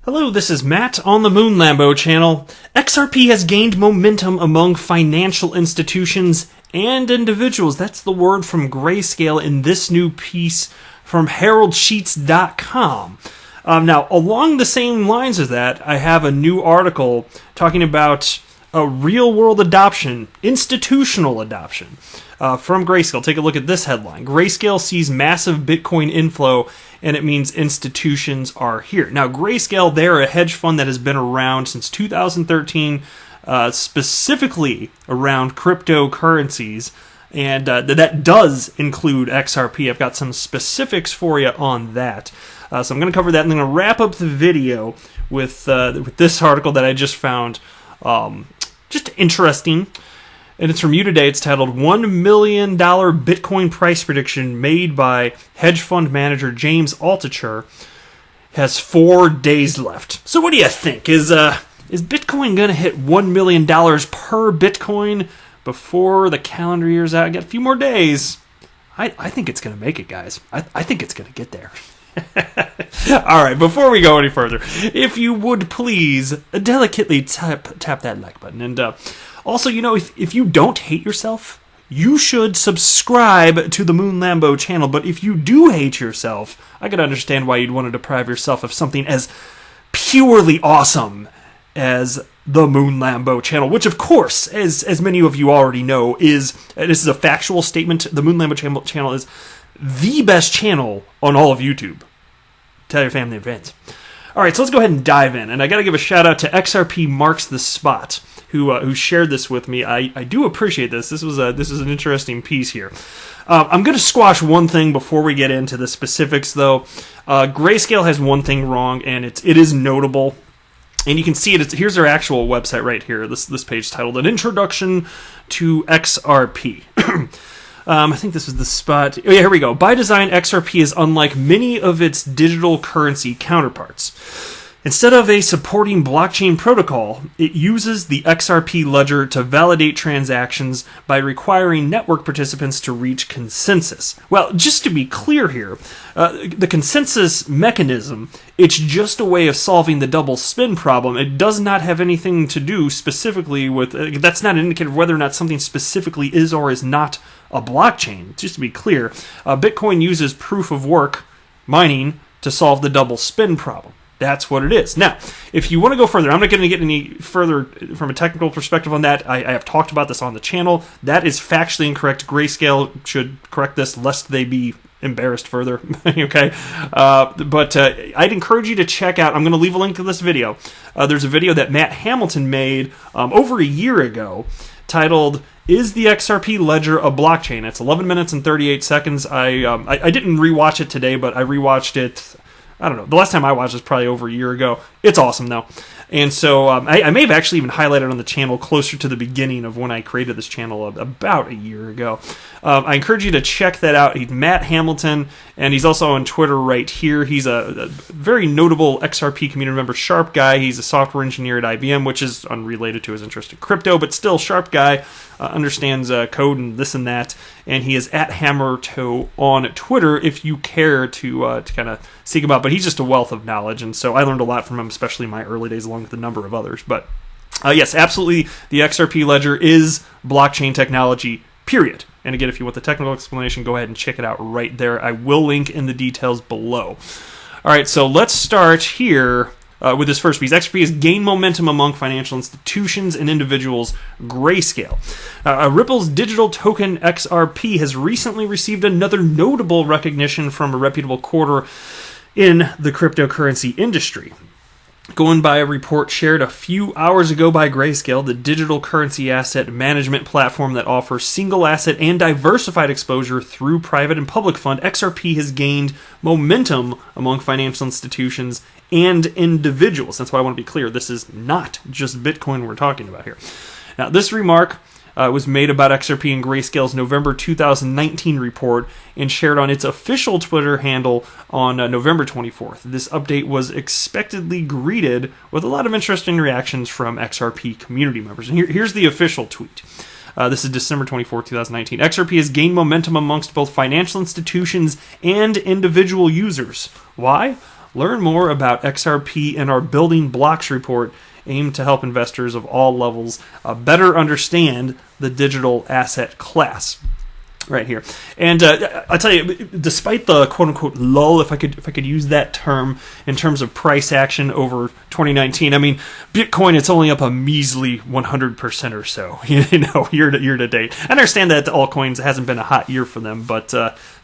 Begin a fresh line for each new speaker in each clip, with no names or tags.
Hello, this is Matt on the Moon Lambo channel. XRP has gained momentum among financial institutions and individuals. That's the word from Grayscale in this new piece from HaroldSheets.com. Now, along the same lines as that, I have a new article talking about a real-world adoption, institutional adoption, from Grayscale. Take a look at this headline. Grayscale sees massive Bitcoin inflow, and it means institutions are here. Now, Grayscale, they're a hedge fund that has been around since 2013, specifically around cryptocurrencies, and that does include XRP. I've got some specifics for you on that. So I'm going to cover that, and I'm going to wrap up the video with this article that I just found just interesting. And it's from you today. It's titled $1 Million Bitcoin Price Prediction Made by Hedge Fund Manager James Altucher has 4 days left. So what do you think? Is Bitcoin going to hit $1 million per Bitcoin before the calendar year's out? I got a few more days. I think it's going to make it, guys. I think it's going to get there. All right, before we go any further, if you would please delicately tap that like button. And also, you know, if you don't hate yourself, you should subscribe to the Moon Lambo channel. But if you do hate yourself, I can understand why you'd want to deprive yourself of something as purely awesome as the Moon Lambo channel, which, of course, as many of you already know, this is a factual statement. The Moon Lambo channel is the best channel on all of YouTube. Tell your family and friends. All right, so let's go ahead and dive in. And I got to give a shout out to XRP Marks the Spot, who shared this with me. I do appreciate this. This is an interesting piece here. I'm going to squash one thing before we get into the specifics, though. Grayscale has one thing wrong, and it is notable. And you can see it. Here's their actual website right here. This page titled "An Introduction to XRP." I think this is the spot. Oh, yeah, here we go. By design, XRP is unlike many of its digital currency counterparts. Instead of a supporting blockchain protocol, it uses the XRP ledger to validate transactions by requiring network participants to reach consensus. Well, just to be clear here, the consensus mechanism, it's just a way of solving the double spin problem. It does not have anything to do specifically with, that's not an indicator of whether or not something specifically is or is not a blockchain. Just to be clear, Bitcoin uses proof of work mining to solve the double spin problem. That's what it is. Now, if you want to go further, I'm not going to get any further from a technical perspective on that. I have talked about this on the channel. That is factually incorrect. Grayscale should correct this lest they be embarrassed further. Okay? But I'd encourage you to check out, I'm going to leave a link to this video. There's a video that Matt Hamilton made over a year ago titled, "Is the XRP Ledger a Blockchain?" It's 11 minutes and 38 seconds. I didn't rewatch it today, but I rewatched it, I don't know. The last time I watched was probably over a year ago. It's awesome, though. And so I may have actually even highlighted on the channel closer to the beginning of when I created this channel about a year ago. I encourage you to check that out. He's Matt Hamilton, and he's also on Twitter right here. He's a very notable XRP community member, sharp guy. He's a software engineer at IBM, which is unrelated to his interest in crypto, but still sharp guy, understands code and this and that. And he is at HammerToe on Twitter if you care to kind of seek him out. But he's just a wealth of knowledge, and so I learned a lot from him, especially in my early days, along with a number of others. But yes, absolutely, the XRP ledger is blockchain technology, period. And again, if you want the technical explanation, go ahead and check it out right there. I will link in the details below. All right, so let's start here with this first piece. XRP has gained momentum among financial institutions and individuals. Grayscale. Ripple's digital token XRP has recently received another notable recognition from a reputable quarter in the cryptocurrency industry. Going by a report shared a few hours ago by Grayscale, the digital currency asset management platform that offers single asset and diversified exposure through private and public fund, XRP has gained momentum among financial institutions and individuals. That's why I want to be clear. This is not just Bitcoin we're talking about here. Now, this remark was made about XRP in Grayscale's November 2019 report and shared on its official Twitter handle on November 24th. This update was expectedly greeted with a lot of interesting reactions from XRP community members. And here's the official tweet. This is December 24, 2019. XRP has gained momentum amongst both financial institutions and individual users. Why? Learn more about XRP in our Building Blocks report, aimed to help investors of all levels better understand the digital asset class. Right here, and I'll tell you, despite the quote-unquote lull, if I could use that term in terms of price action over 2019, I mean, Bitcoin, it's only up a measly 100% or so, year to date. I understand that the altcoins hasn't been a hot year for them, but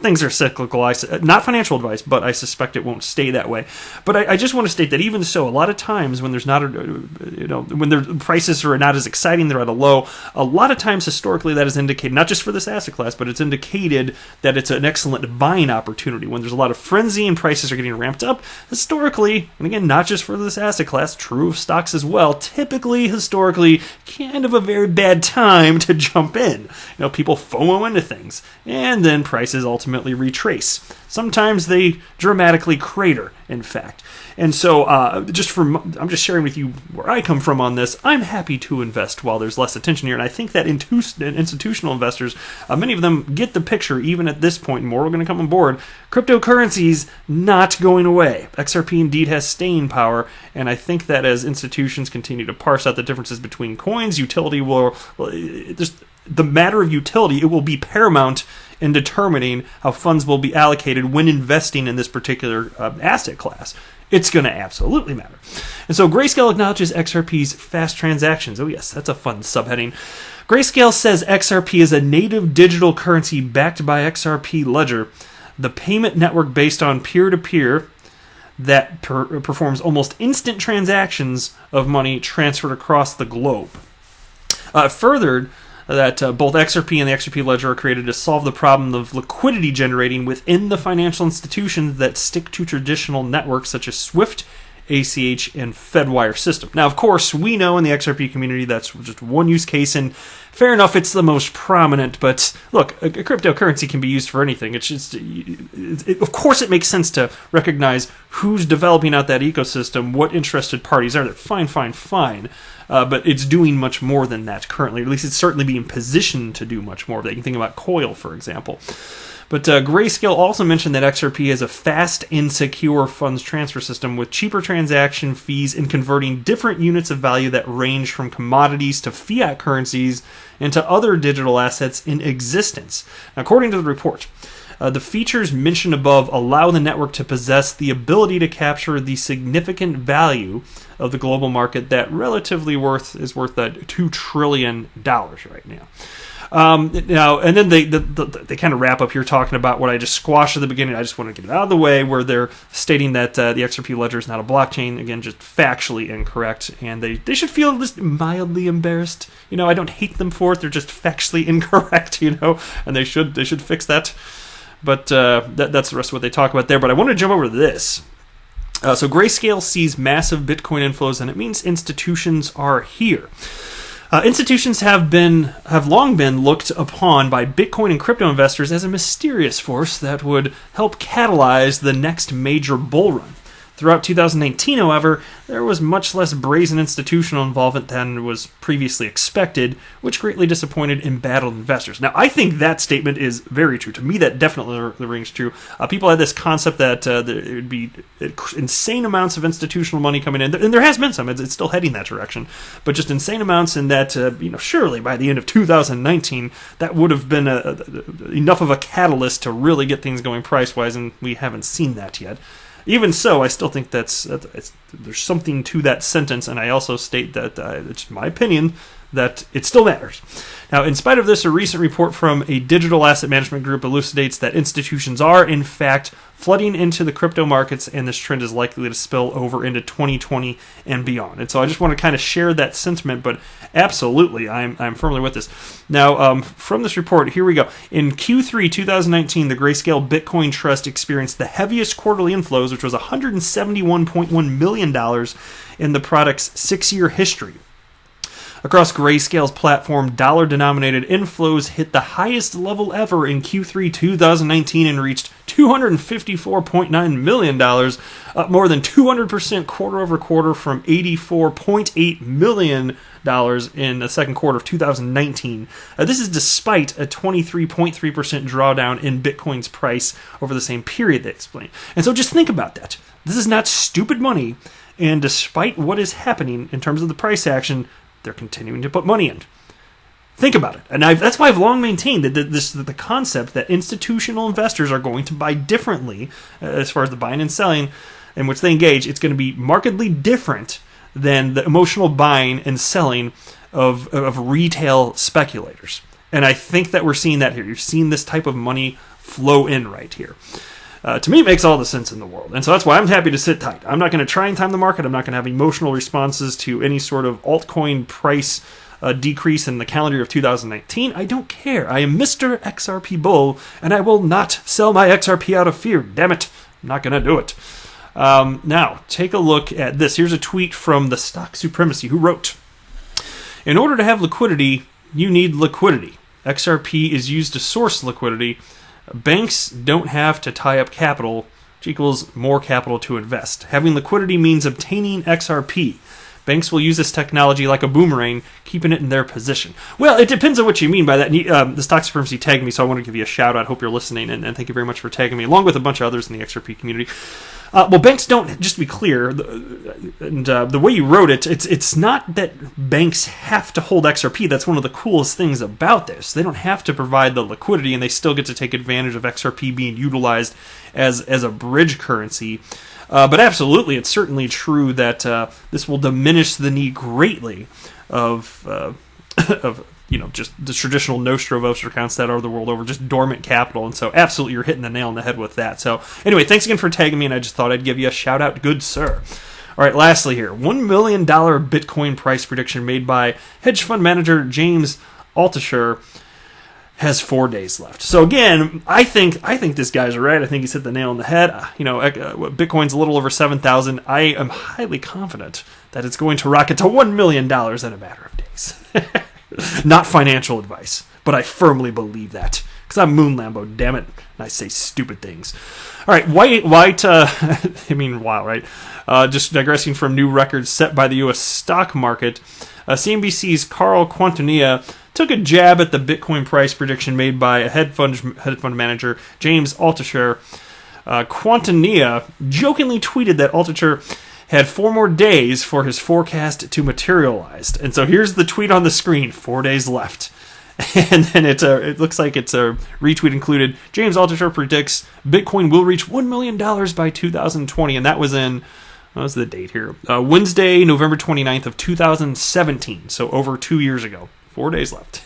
things are cyclical. Not financial advice, but I suspect it won't stay that way. But I just want to state that even so, a lot of times when there's not when the prices are not as exciting, they're at a low. A lot of times historically, that is indicated not just for this asset class, but it's indicated that it's an excellent buying opportunity. When there's a lot of frenzy and prices are getting ramped up, historically, and again, not just for this asset class, true of stocks as well, typically, historically, kind of a very bad time to jump in. People FOMO into things, and then prices ultimately retrace. Sometimes they dramatically crater, in fact. And so, I'm just sharing with you where I come from on this. I'm happy to invest while there's less attention here, and I think that institutional investors, many of them get the picture, even at this point, and more are going to come on board. Cryptocurrencies not going away. XRP indeed has staying power, and I think that as institutions continue to parse out the differences between coins, utility the matter of utility, it will be paramount in determining how funds will be allocated when investing in this particular asset class. It's going to absolutely matter. And so Grayscale acknowledges XRP's fast transactions. Oh yes, that's a fun subheading. Grayscale says XRP is a native digital currency backed by XRP Ledger, the payment network based on peer-to-peer that performs almost instant transactions of money transferred across the globe. Furthered that both XRP and the XRP Ledger are created to solve the problem of liquidity generating within the financial institutions that stick to traditional networks such as SWIFT, ACH, and Fedwire system. Now, of course, we know in the XRP community that's just one use case, and fair enough, it's the most prominent, but look, a cryptocurrency can be used for anything. It's just, of course, it makes sense to recognize who's developing out that ecosystem, what interested parties are there. Fine. But it's doing much more than that currently. At least it's certainly being positioned to do much more. You can think about Coil, for example. But Grayscale also mentioned that XRP is a fast and secure funds transfer system with cheaper transaction fees in converting different units of value that range from commodities to fiat currencies and to other digital assets in existence. According to the report, the features mentioned above allow the network to possess the ability to capture the significant value of the global market that relatively is worth that $2 trillion right now. Now, and then they kind of wrap up here talking about what I just squashed at the beginning. I just want to get it out of the way, where they're stating that the XRP Ledger is not a blockchain. Again, just factually incorrect, and they should feel just mildly embarrassed. I don't hate them for it. They're just factually incorrect, and they should fix that. But that's the rest of what they talk about there. But I want to jump over to this. So Grayscale sees massive Bitcoin inflows, and it means institutions are here. Institutions have long been looked upon by Bitcoin and crypto investors as a mysterious force that would help catalyze the next major bull run. Throughout 2019, however, there was much less brazen institutional involvement than was previously expected, which greatly disappointed embattled investors. Now, I think that statement is very true. To me, that definitely rings true. People had this concept that there would be insane amounts of institutional money coming in, and there has been some. It's still heading that direction, but just insane amounts, and that surely by the end of 2019, that would have been enough of a catalyst to really get things going price-wise, and we haven't seen that yet. Even so, I still think there's something to that sentence, and I also state that it's my opinion that it still matters. Now, in spite of this, a recent report from a digital asset management group elucidates that institutions are, in fact, flooding into the crypto markets, and this trend is likely to spill over into 2020 and beyond. And so I just want to kind of share that sentiment, but absolutely, I'm firmly with this. Now, from this report, here we go. In Q3 2019, the Grayscale Bitcoin Trust experienced the heaviest quarterly inflows, which was $171.1 million in the product's 6-year history. Across Grayscale's platform, dollar-denominated inflows hit the highest level ever in Q3 2019 and reached $254.9 million, up more than 200% quarter over quarter from $84.8 million in the second quarter of 2019. This is despite a 23.3% drawdown in Bitcoin's price over the same period, they explain. And so just think about that. This is not stupid money, and despite what is happening in terms of the price action, they're continuing to put money in. Think about it. And that's why I've long maintained that the concept that institutional investors are going to buy differently as far as the buying and selling in which they engage. It's going to be markedly different than the emotional buying and selling of retail speculators. And I think that we're seeing that here. You're seeing this type of money flow in right here. To me, it makes all the sense in the world. And so that's why I'm happy to sit tight. I'm not going to try and time the market. I'm not going to have emotional responses to any sort of altcoin price decrease in the calendar year of 2019. I don't care. I am Mr. XRP Bull, and I will not sell my XRP out of fear. Damn it. I'm not going to do it. Now, take a look at this. Here's a tweet from the Stock Supremacy, who wrote, "In order to have liquidity, you need liquidity. XRP is used to source liquidity. Banks don't have to tie up capital, which equals more capital to invest. Having liquidity means obtaining XRP. Banks will use this technology like a boomerang, keeping it in their position." Well, it depends on what you mean by that. The Stock Supremacy tagged me, so I want to give you a shout out. Hope you're listening, and thank you very much for tagging me, along with a bunch of others in the XRP community. Well, banks don't, just to be clear, and the way you wrote it, it's not that banks have to hold XRP. That's one of the coolest things about this. They don't have to provide the liquidity, and they still get to take advantage of XRP being utilized as a bridge currency. But absolutely, it's certainly true that this will diminish the need greatly of just the traditional Nostro Vostro accounts that are the world over, just dormant capital. And so absolutely, you're hitting the nail on the head with that. So anyway, thanks again for tagging me, and I just thought I'd give you a shout out, good sir. All right, lastly here, $1 million Bitcoin price prediction made by hedge fund manager James Altucher has 4 days left. So again, I think this guy's right. I think he's hit the nail on the head. Bitcoin's a little over 7,000. I am highly confident that it's going to rocket to $1 million in a matter of days. Not financial advice, but I firmly believe that. Because I'm Moon Lambo, damn it. And I say stupid things. All right, white wow, right? Just digressing from new records set by the U.S. stock market, CNBC's Carl Quintanilla took a jab at the Bitcoin price prediction made by a hedge fund manager, James Altucher. Quintanilla jokingly tweeted that Altucher had 4 more days for his forecast to materialize. And so here's the tweet on the screen, 4 days left. And then it looks like it's a retweet included. James Altucher predicts Bitcoin will reach $1 million by 2020. And that was in, what was the date here? Wednesday, November 29th of 2017. So over 2 years ago. 4 days left.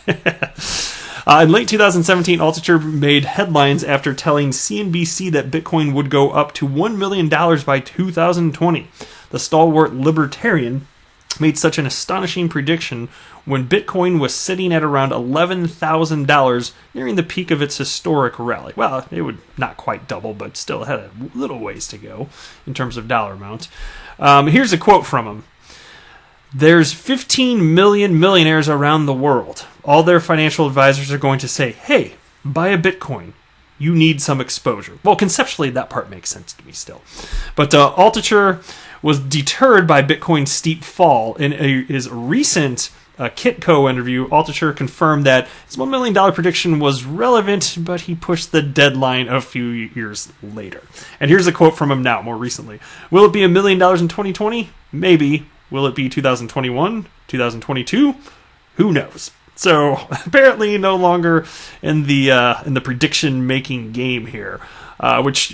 In late 2017, Altucher made headlines after telling CNBC that Bitcoin would go up to $1 million by 2020. The stalwart libertarian made such an astonishing prediction when Bitcoin was sitting at around $11,000, nearing the peak of its historic rally. Well, it would not quite double, but still had a little ways to go in terms of dollar amount. Here's a quote from him. "There's 15 million millionaires around the world. All their financial advisors are going to say, hey, buy a Bitcoin. You need some exposure." Well, conceptually, that part makes sense to me still. But Altucher was deterred by Bitcoin's steep fall. In his recent Kitco interview, Altucher confirmed that his $1 million prediction was relevant, but he pushed the deadline a few years later. And here's a quote from him now, more recently. "Will it be $1 million in 2020? Maybe. Will it be 2021? 2022? Who knows?" So apparently, no longer in the prediction making game here. Which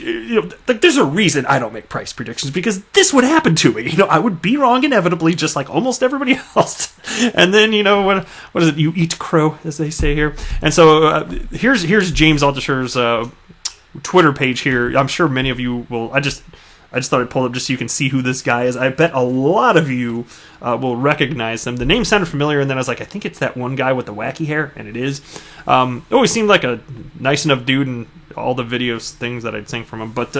there's a reason I don't make price predictions, because this would happen to me. I would be wrong inevitably, just like almost everybody else. And then what is it? You eat crow, as they say here. And so here's James Altucher's Twitter page here. I'm sure many of you will. I just thought I'd pull it up just so you can see who this guy is. I bet a lot of you will recognize him. The name sounded familiar, and then I was like, I think it's that one guy with the wacky hair, and it is. Always seemed like a nice enough dude in all the videos, things that I'd seen from him. But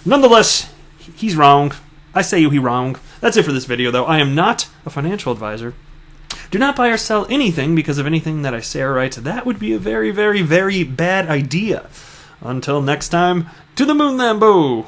nonetheless, he's wrong. I say he's wrong. That's it for this video, though. I am not a financial advisor. Do not buy or sell anything because of anything that I say or write. That would be a very, very, very bad idea. Until next time, to the moon, Lambo!